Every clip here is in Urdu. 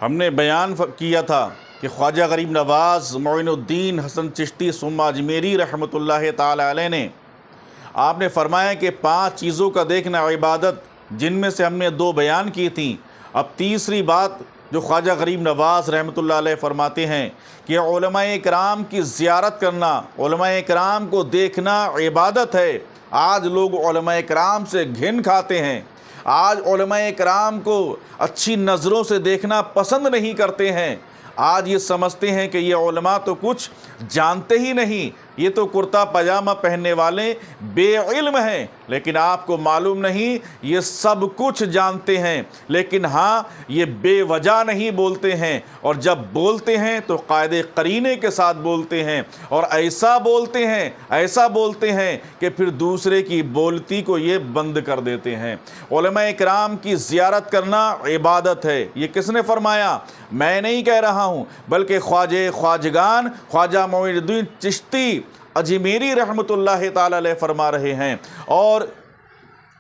ہم نے بیان کیا تھا کہ خواجہ غریب نواز معین الدین حسن چشتی ثم اجمیری رحمۃ اللہ تعالی علیہ نے آپ نے فرمایا کہ 5 چیزوں کا دیکھنا عبادت، جن میں سے ہم نے 2 بیان کی تھیں۔ اب تیسری بات جو خواجہ غریب نواز رحمۃ اللہ علیہ فرماتے ہیں کہ علماء کرام کی زیارت کرنا، علماء کرام کو دیکھنا عبادت ہے۔ آج لوگ علماء کرام سے گھن کھاتے ہیں، آج علماء کرام کو اچھی نظروں سے دیکھنا پسند نہیں کرتے ہیں۔ آج یہ سمجھتے ہیں کہ یہ علماء تو کچھ جانتے ہی نہیں، یہ تو کرتا پاجامہ پہننے والے بے علم ہیں، لیکن آپ کو معلوم نہیں یہ سب کچھ جانتے ہیں، لیکن ہاں یہ بے وجہ نہیں بولتے ہیں، اور جب بولتے ہیں تو قاعدے قرینے کے ساتھ بولتے ہیں، اور ایسا بولتے ہیں کہ پھر دوسرے کی بولتی کو یہ بند کر دیتے ہیں۔ علماء کرام کی زیارت کرنا عبادت ہے، یہ کس نے فرمایا؟ میں نہیں کہہ رہا ہوں، بلکہ خواجگان خواجہ معین الدین چشتی اجمیری رحمۃ اللہ تعالی علیہ فرما رہے ہیں، اور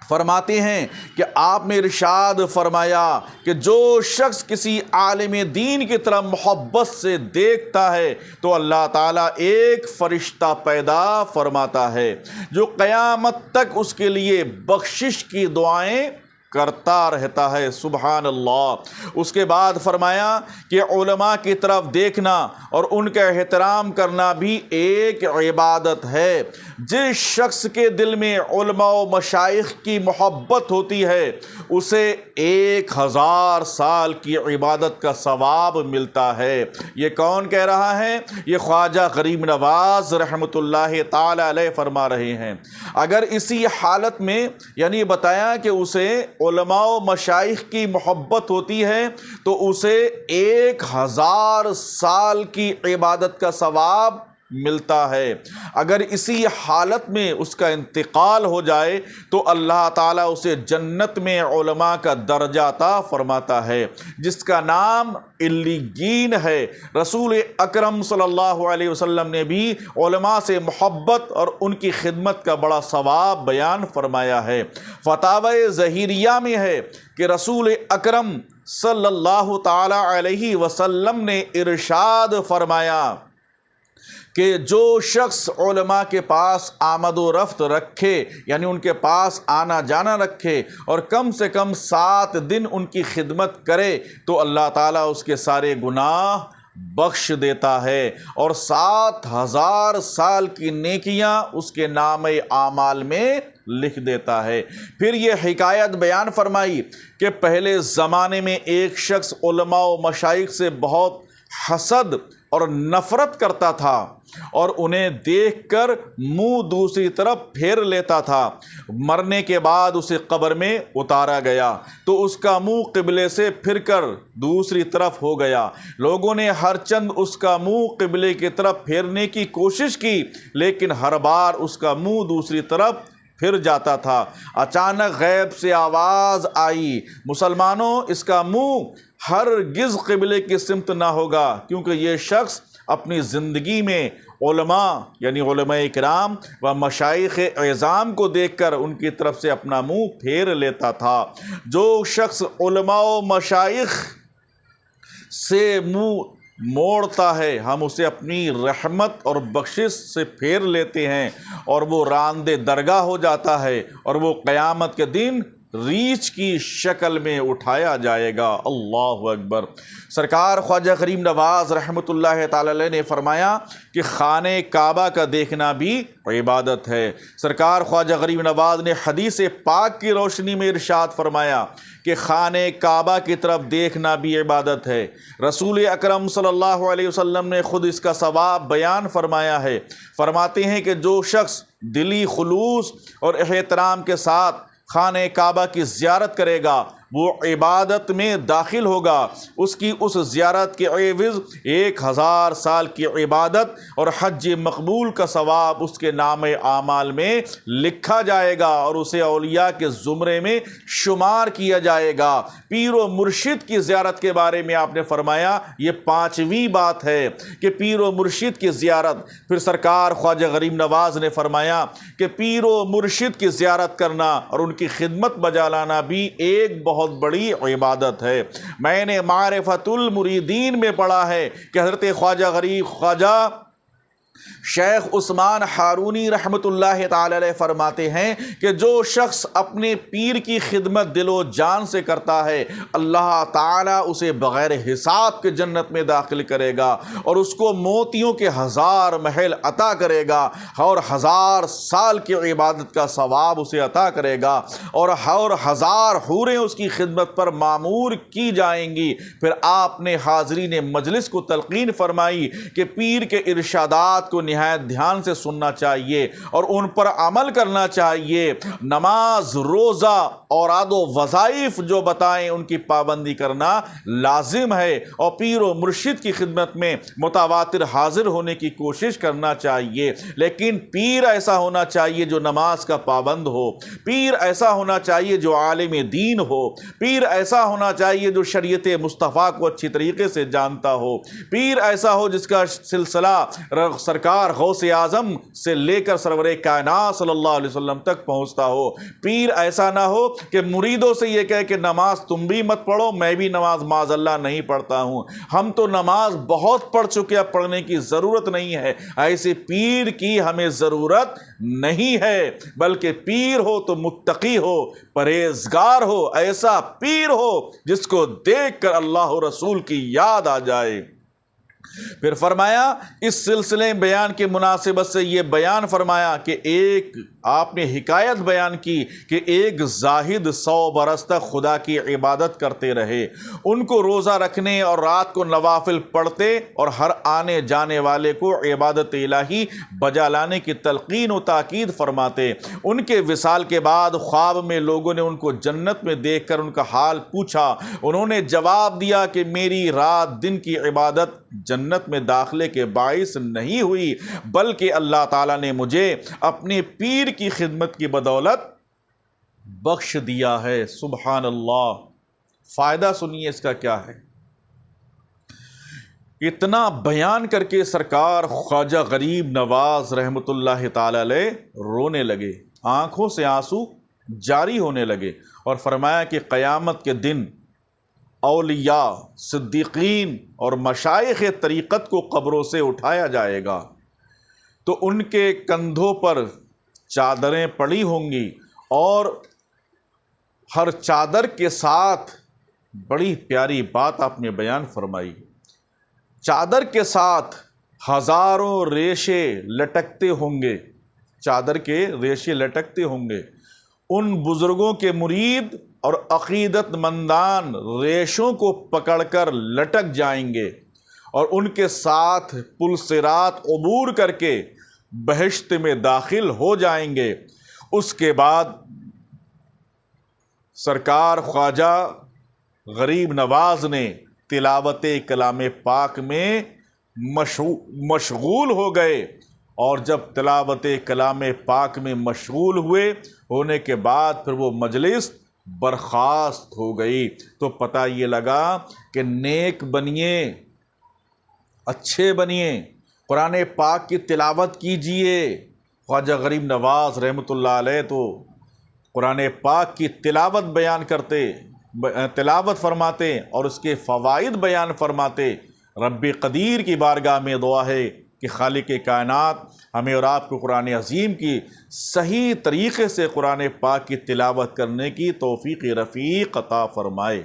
فرماتے ہیں کہ آپ نے ارشاد فرمایا کہ جو شخص کسی عالم دین کی طرف محبت سے دیکھتا ہے تو اللہ تعالیٰ ایک فرشتہ پیدا فرماتا ہے جو قیامت تک اس کے لیے بخشش کی دعائیں کرتا رہتا ہے۔ سبحان اللہ۔ اس کے بعد فرمایا کہ علماء کی طرف دیکھنا اور ان کا احترام کرنا بھی ایک عبادت ہے۔ جس شخص کے دل میں علماء و مشائخ کی محبت ہوتی ہے اسے 1000 سال کی عبادت کا ثواب ملتا ہے۔ یہ کون کہہ رہا ہے؟ یہ خواجہ غریب نواز رحمۃ اللہ تعالی علیہ فرما رہے ہیں۔ اگر اسی حالت میں یعنی بتایا کہ اسے علماء و مشائخ کی محبت ہوتی ہے تو اسے 1000 سال کی عبادت کا ثواب ملتا ہے۔ اگر اسی حالت میں اس کا انتقال ہو جائے تو اللہ تعالیٰ اسے جنت میں علماء کا درجہ عطا فرماتا ہے، جس کا نام علیین ہے۔ رسول اکرم صلی اللہ علیہ وسلم نے بھی علماء سے محبت اور ان کی خدمت کا بڑا ثواب بیان فرمایا ہے۔ فتاوی ظہیریہ میں ہے کہ رسول اکرم صلی اللہ تعالی علیہ وسلم نے ارشاد فرمایا کہ جو شخص علماء کے پاس آمد و رفت رکھے، یعنی ان کے پاس آنا جانا رکھے اور کم سے کم 7 دن ان کی خدمت کرے تو اللہ تعالیٰ اس کے سارے گناہ بخش دیتا ہے اور 7000 سال کی نیکیاں اس کے نام اعمال میں لکھ دیتا ہے۔ پھر یہ حکایت بیان فرمائی کہ پہلے زمانے میں ایک شخص علماء و مشائخ سے بہت حسد اور نفرت کرتا تھا اور انہیں دیکھ کر منہ دوسری طرف پھیر لیتا تھا۔ مرنے کے بعد اسے قبر میں اتارا گیا تو اس کا منہ قبلے سے پھر کر دوسری طرف ہو گیا۔ لوگوں نے ہر چند اس کا منہ قبلے کی طرف پھیرنے کی کوشش کی، لیکن ہر بار اس کا منہ دوسری طرف پھر جاتا تھا۔ اچانک غیب سے آواز آئی، مسلمانوں، اس کا منہ ہرگز قبلے کی سمت نہ ہوگا، کیونکہ یہ شخص اپنی زندگی میں علماء یعنی علماء کرام و مشائخ اعظام کو دیکھ کر ان کی طرف سے اپنا منہ پھیر لیتا تھا۔ جو شخص علماء و مشائخ سے منہ موڑتا ہے ہم اسے اپنی رحمت اور بخشش سے پھیر لیتے ہیں اور وہ راندے درگاہ ہو جاتا ہے اور وہ قیامت کے دن ریچھ کی شکل میں اٹھایا جائے گا۔ اللہ اکبر۔ سرکار خواجہ غریب نواز رحمۃ اللہ تعالی علیہ نے فرمایا کہ خانہ کعبہ کا دیکھنا بھی عبادت ہے۔ سرکار خواجہ غریب نواز نے حدیث پاک کی روشنی میں ارشاد فرمایا کہ خانہ کعبہ کی طرف دیکھنا بھی عبادت ہے۔ رسول اکرم صلی اللہ علیہ وسلم نے خود اس کا ثواب بیان فرمایا ہے۔ فرماتے ہیں کہ جو شخص دلی خلوص اور احترام کے ساتھ خانہ کعبہ کی زیارت کرے گا وہ عبادت میں داخل ہوگا، اس کی اس زیارت کے عوض 1000 سال کی عبادت اور حج مقبول کا ثواب اس کے نام اعمال میں لکھا جائے گا اور اسے اولیاء کے زمرے میں شمار کیا جائے گا۔ پیر و مرشد کی زیارت کے بارے میں آپ نے فرمایا یہ 5ویں بات ہے کہ پیر و مرشد کی زیارت۔ پھر سرکار خواجہ غریب نواز نے فرمایا کہ پیر و مرشد کی زیارت کرنا اور ان کی خدمت بجا لانا بھی ایک بہت بہت بڑی عبادت ہے۔ میں نے معرفت المریدین میں پڑھا ہے کہ حضرت خواجہ شیخ عثمان ہارونی رحمۃ اللہ تعالی علیہ فرماتے ہیں کہ جو شخص اپنے پیر کی خدمت دل و جان سے کرتا ہے، اللہ تعالیٰ اسے بغیر حساب کے جنت میں داخل کرے گا، اور اس کو موتیوں کے 1000 محل عطا کرے گا، اور 1000 سال کی عبادت کا ثواب اسے عطا کرے گا، اور 1000 حوریں اس کی خدمت پر معمور کی جائیں گی۔ پھر آپ نے حاضرین مجلس کو تلقین فرمائی کہ پیر کے ارشادات کو نہایت دھیان سے سننا چاہیے اور ان پر عمل کرنا چاہیے۔ نماز، روزہ، اوراد و وظائف جو بتائیں ان کی پابندی کرنا لازم ہے، اور پیر و مرشد کی خدمت میں متواتر حاضر ہونے کی کوشش کرنا چاہیے۔ لیکن پیر ایسا ہونا چاہیے جو نماز کا پابند ہو، پیر ایسا ہونا چاہیے جو عالم دین ہو، پیر ایسا ہونا چاہیے جو شریعت مصطفیٰ کو اچھی طریقے سے جانتا ہو، پیر ایسا ہو جس کا سلسلہ سرکار غوث اعظم سے لے کر سرور کائنات صلی اللہ علیہ وسلم تک پہنچتا ہو۔ پیر ایسا نہ ہو کہ مریدوں سے یہ کہے کہ نماز تم بھی مت پڑھو، میں بھی نماز معاذ اللہ نہیں پڑھتا ہوں، ہم تو نماز بہت پڑھ چکے ہیں، پڑھنے کی ضرورت نہیں ہے۔ ایسے پیر کی ہمیں ضرورت نہیں ہے، بلکہ پیر ہو تو متقی ہو، پرہیزگار ہو، ایسا پیر ہو جس کو دیکھ کر اللہ و رسول کی یاد آ جائے۔ پھر فرمایا اس سلسلے بیان کے مناسبت سے یہ بیان فرمایا کہ ایک آپ نے حکایت بیان کی کہ ایک زاہد 100 برس تک خدا کی عبادت کرتے رہے، ان کو روزہ رکھنے اور رات کو نوافل پڑھتے اور ہر آنے جانے والے کو عبادت الہی بجا لانے کی تلقین و تاکید فرماتے۔ ان کے وصال کے بعد خواب میں لوگوں نے ان کو جنت میں دیکھ کر ان کا حال پوچھا، انہوں نے جواب دیا کہ میری رات دن کی عبادت جنت میں داخلے کے باعث نہیں ہوئی، بلکہ اللہ تعالیٰ نے مجھے اپنے پیر کی خدمت کی بدولت بخش دیا ہے۔ سبحان اللہ۔ فائدہ سنیے اس کا کیا ہے۔ اتنا بیان کر کے سرکار خواجہ غریب نواز رحمۃ اللہ تعالی علیہ رونے لگے، آنکھوں سے آنسو جاری ہونے لگے، اور فرمایا کہ قیامت کے دن اولیاء، صدیقین اور مشائخ طریقت کو قبروں سے اٹھایا جائے گا تو ان کے کندھوں پر چادریں پڑی ہوں گی، اور ہر چادر کے ساتھ بڑی پیاری بات آپ نے بیان فرمائی، چادر کے ساتھ ہزاروں ریشے لٹکتے ہوں گے، چادر کے ریشے لٹکتے ہوں گے۔ ان بزرگوں کے مرید اور عقیدت مندان ریشوں کو پکڑ کر لٹک جائیں گے، اور ان کے ساتھ پل صراط عبور کر کے بہشت میں داخل ہو جائیں گے۔ اس کے بعد سرکار خواجہ غریب نواز نے تلاوت کلام پاک میں مشغول ہو گئے، اور جب تلاوت کلام پاک میں مشغول ہونے کے بعد پھر وہ مجلس برخاست ہو گئی، تو پتہ یہ لگا کہ نیک بنیے، اچھے بنیے، قرآن پاک کی تلاوت کیجئے۔ خواجہ غریب نواز رحمۃ اللہ علیہ تو قرآن پاک کی تلاوت بیان کرتے، تلاوت فرماتے اور اس کے فوائد بیان فرماتے۔ رب قدیر کی بارگاہ میں دعا ہے کہ خالق کائنات ہمیں اور آپ کو قرآن عظیم کی صحیح طریقے سے قرآن پاک کی تلاوت کرنے کی توفیق رفیق عطا فرمائے۔